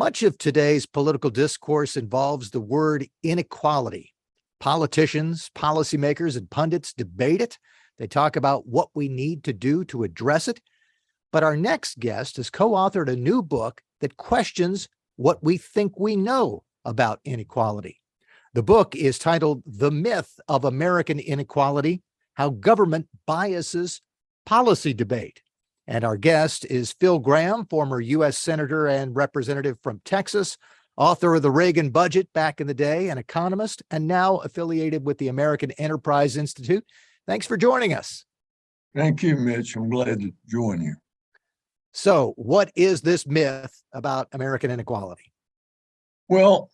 Much of today's political discourse involves the word inequality. Politicians, policymakers, and pundits debate it. They talk about what we need to do to address it. But our next guest has co-authored a new book that questions what we think we know about inequality. The book is titled The Myth of American Inequality: How Government Biases Policy Debate. And our guest is Phil Gramm, former U.S. Senator and Representative from Texas, author of the Reagan Budget back in the day, an economist, and now affiliated with the American Enterprise Institute. Thanks for joining us. Thank you, Mitch. I'm glad to join you. So, what is this myth about American inequality? Well,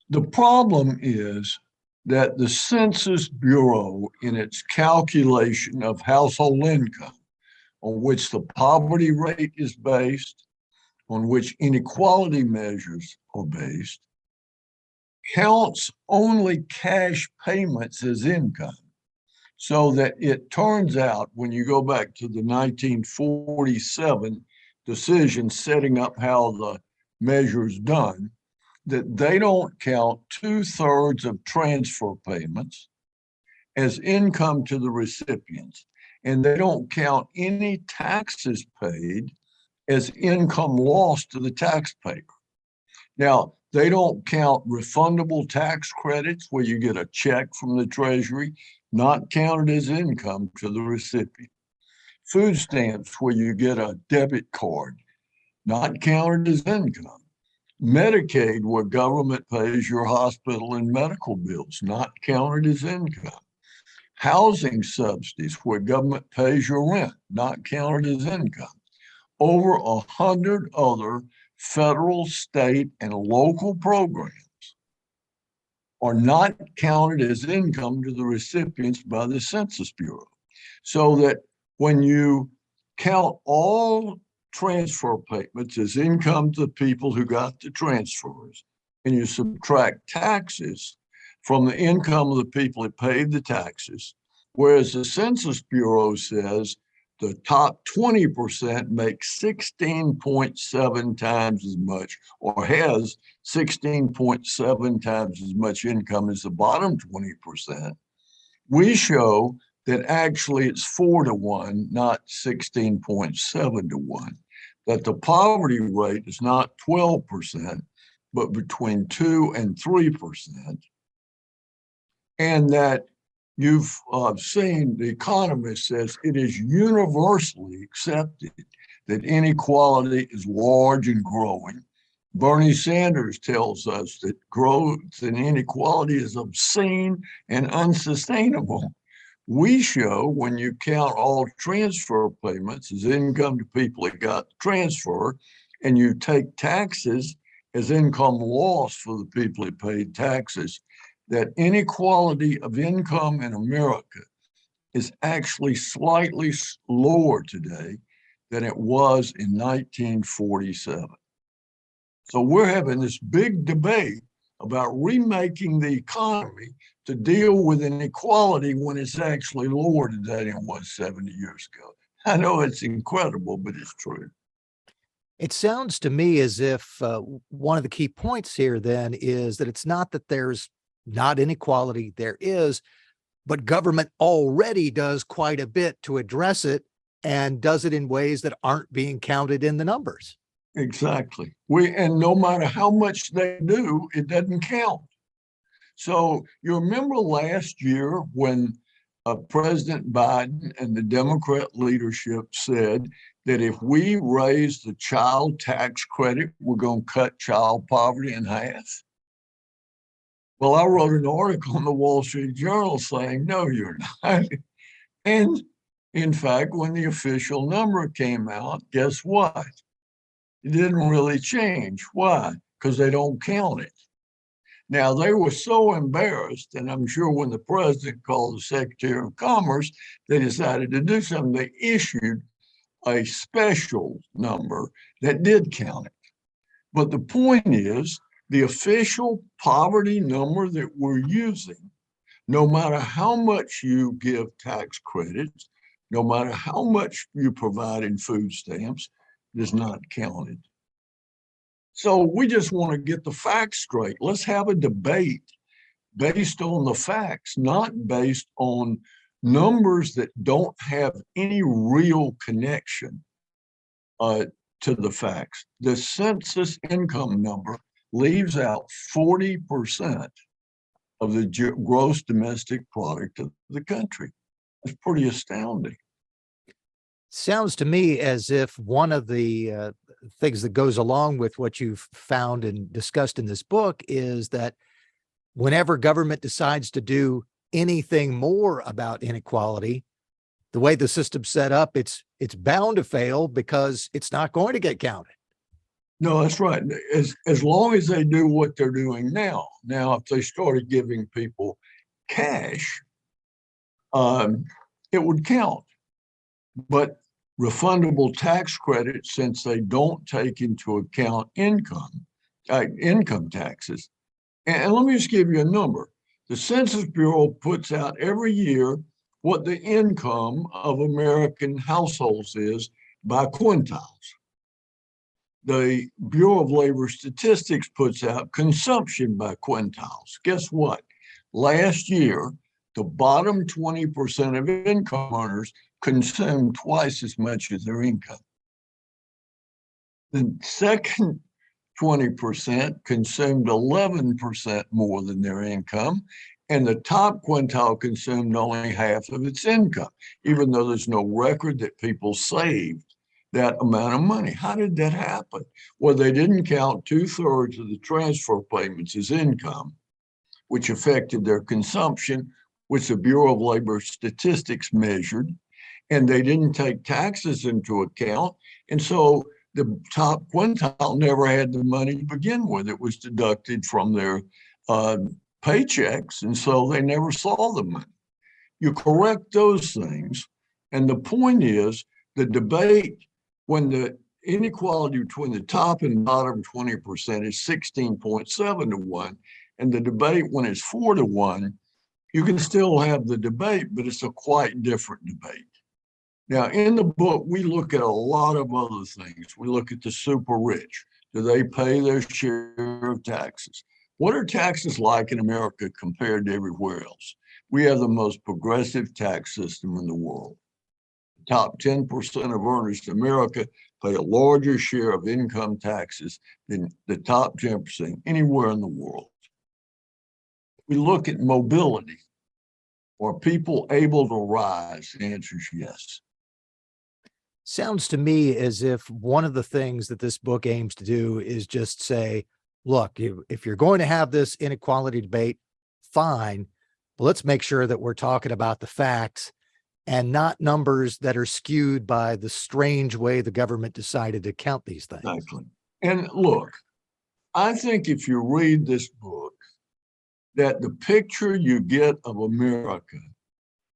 the problem is that the Census Bureau, in its calculation of household income, on which the poverty rate is based, on which inequality measures are based, counts only cash payments as income. So that it turns out, when you go back to the 1947 decision setting up how the measure is done, that they don't count 2/3 of transfer payments as income to the recipients. And they don't count any taxes paid as income lost to the taxpayer. Now, they don't count refundable tax credits where you get a check from the Treasury, not counted as income to the recipient. Food stamps where you get a debit card, not counted as income. Medicaid where government pays your hospital and medical bills, not counted as income. Housing subsidies where government pays your rent, not counted as income. Over 100 other federal, state, and local programs are not counted as income to the recipients by the Census Bureau. So that when you count all transfer payments as income to the people who got the transfers, and you subtract taxes from the income of the people that paid the taxes, whereas the Census Bureau says the top 20% makes 16.7 times as much, or has 16.7 times as much income as the bottom 20%. We show that actually it's 4-to-1, not 16.7-to-1, that the poverty rate is not 12%, but between 2 and 3%, and that you've seen, the Economist says it is universally accepted that inequality is large and growing. Bernie Sanders tells us that growth and inequality is obscene and unsustainable. We show when you count all transfer payments as income to people that got the transfer, and you take taxes as income loss for the people that paid taxes, that inequality of income in America is actually slightly lower today than it was in 1947. So we're having this big debate about remaking the economy to deal with inequality when it's actually lower today than it was 70 years ago. I know it's incredible, but it's true. It sounds to me as if one of the key points here then is that it's not that there's not inequality, there is, but government already does quite a bit to address it and does it in ways that aren't being counted in the numbers. Exactly. And no matter how much they do, it doesn't count. So you remember last year when President Biden and the Democrat leadership said that if we raise the child tax credit, we're going to cut child poverty in half? Well, I wrote an article in the Wall Street Journal saying, no, you're not. And in fact, when the official number came out, guess what? It didn't really change. Why? Because they don't count it. Now, they were so embarrassed, and I'm sure when the president called the Secretary of Commerce, they decided to do something. They issued a special number that did count it. But the point is, the official poverty number that we're using, no matter how much you give tax credits, no matter how much you provide in food stamps, is not counted. So we just want to get the facts straight. Let's have a debate based on the facts, not based on numbers that don't have any real connection uh, to the facts. The census income number leaves out 40% of the gross domestic product of the country. That's pretty astounding. Sounds to me as if one of the things that goes along with what you've found and discussed in this book is that whenever government decides to do anything more about inequality, the way the system's set up, it's bound to fail because it's not going to get counted. No, that's right. As long as they do what they're doing now. Now, if they started giving people cash, it would count. But refundable tax credits, since they don't take into account income taxes. And let me just give you a number. The Census Bureau puts out every year what the income of American households is by quintiles. The Bureau of Labor Statistics puts out consumption by quintiles. Guess what? Last year, the bottom 20% of income earners consumed twice as much as their income. The second 20% consumed 11% more than their income, and the top quintile consumed only half of its income, even though there's no record that people saved that amount of money. How did that happen? Well, they didn't count 2/3 of the transfer payments as income, which affected their consumption, which the Bureau of Labor Statistics measured, and they didn't take taxes into account. And so the top quintile never had the money to begin with. It was deducted from their paychecks, and so they never saw the money. You correct those things, and the point is the debate when the inequality between the top and bottom 20% is 16.7 to 1, and the debate when it's 4 to 1, you can still have the debate, but it's a quite different debate. Now, in the book, we look at a lot of other things. We look at the super rich. Do they pay their share of taxes? What are taxes like in America compared to everywhere else? We have the most progressive tax system in the world. The top 10% of earners in America pay a larger share of income taxes than the top 10% anywhere in the world. We look at mobility. Are people able to rise? The answer is yes. Sounds to me as if one of the things that this book aims to do is just say, look, if you're going to have this inequality debate, fine, but let's make sure that we're talking about the facts and not numbers that are skewed by the strange way the government decided to count these things. Exactly. And look, I think if you read this book, that the picture you get of America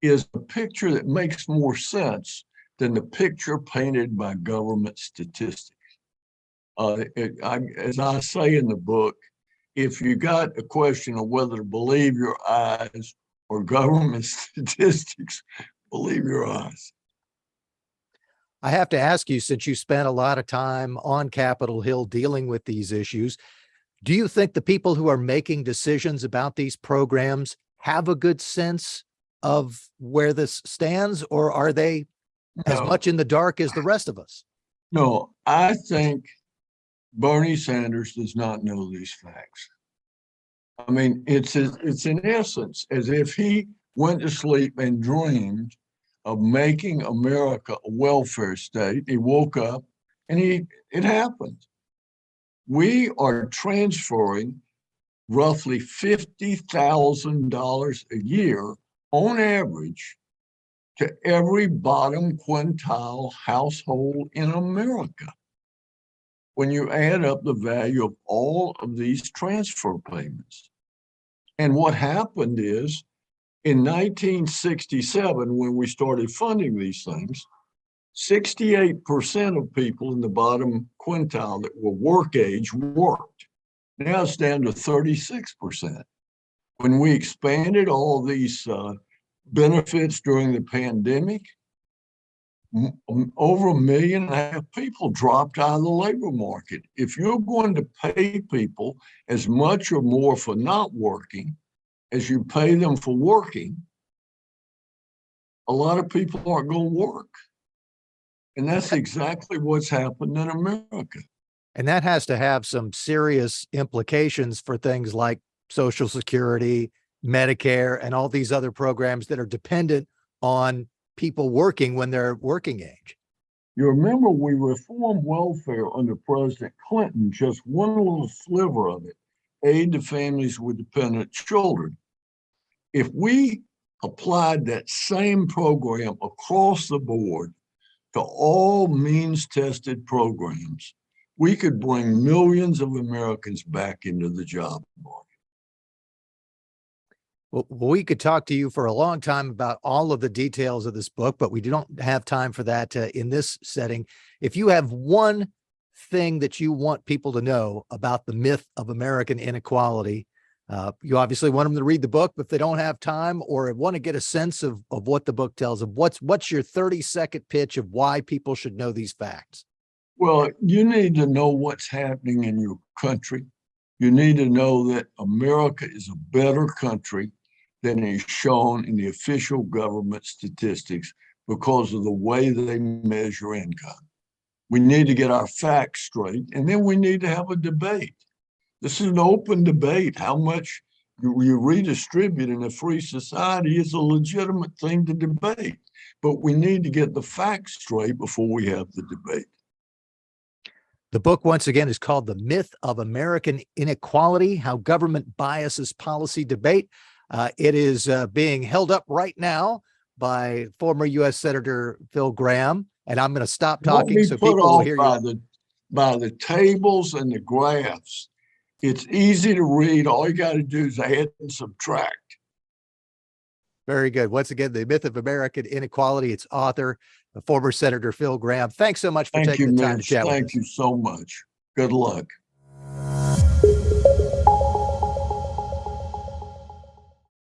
is a picture that makes more sense than the picture painted by government statistics. As I say in the book, if you got a question of whether to believe your eyes or government statistics, believe your eyes. I have to ask you, since you spent a lot of time on Capitol Hill dealing with these issues, do you think the people who are making decisions about these programs have a good sense of where this stands, or are they as much in the dark as the rest of us? No, I think Bernie Sanders does not know these facts. I mean, it's in essence as if he went to sleep and dreamed of making America a welfare state. He woke up and it happened. We are transferring roughly $50,000 a year on average to every bottom quintile household in America when you add up the value of all of these transfer payments. And what happened is in 1967, when we started funding these things, 68% of people in the bottom quintile that were work age worked. Now it's down to 36%. When we expanded all these benefits during the pandemic, over 1.5 million people dropped out of the labor market. If you're going to pay people as much or more for not working as you pay them for working, a lot of people aren't going to work. And that's exactly what's happened in America. And that has to have some serious implications for things like Social Security, Medicare, and all these other programs that are dependent on people working when they're working age. You remember we reformed welfare under President Clinton, just one little sliver of it, aid to families with dependent children. If we applied that same program across the board to all means-tested programs, we could bring millions of Americans back into the job market. Well, we could talk to you for a long time about all of the details of this book, but we don't have time for that in this setting. If you have one thing that you want people to know about the myth of American inequality, you obviously want them to read the book, but if they don't have time or want to get a sense of what the book tells them, what's your 30-second pitch of why people should know these facts? Well, you need to know what's happening in your country. You need to know that America is a better country than is shown in the official government statistics because of the way they measure income. We need to get our facts straight, and then we need to have a debate. This is an open debate. How much you redistribute in a free society is a legitimate thing to debate, but we need to get the facts straight before we have the debate. The book, once again, is called The Myth of American Inequality, How Government Biases Policy Debate. It is being held up right now by former U.S. Senator Phil Gramm, and I'm going to stop talking so people will hear you. By the tables and the graphs. It's easy to read. All you got to do is add and subtract. Very good. Once again, The Myth of American Inequality, its author, the former Senator Phil Gramm. Thanks so much for taking the time to chat with us. Thank you so much. Good luck.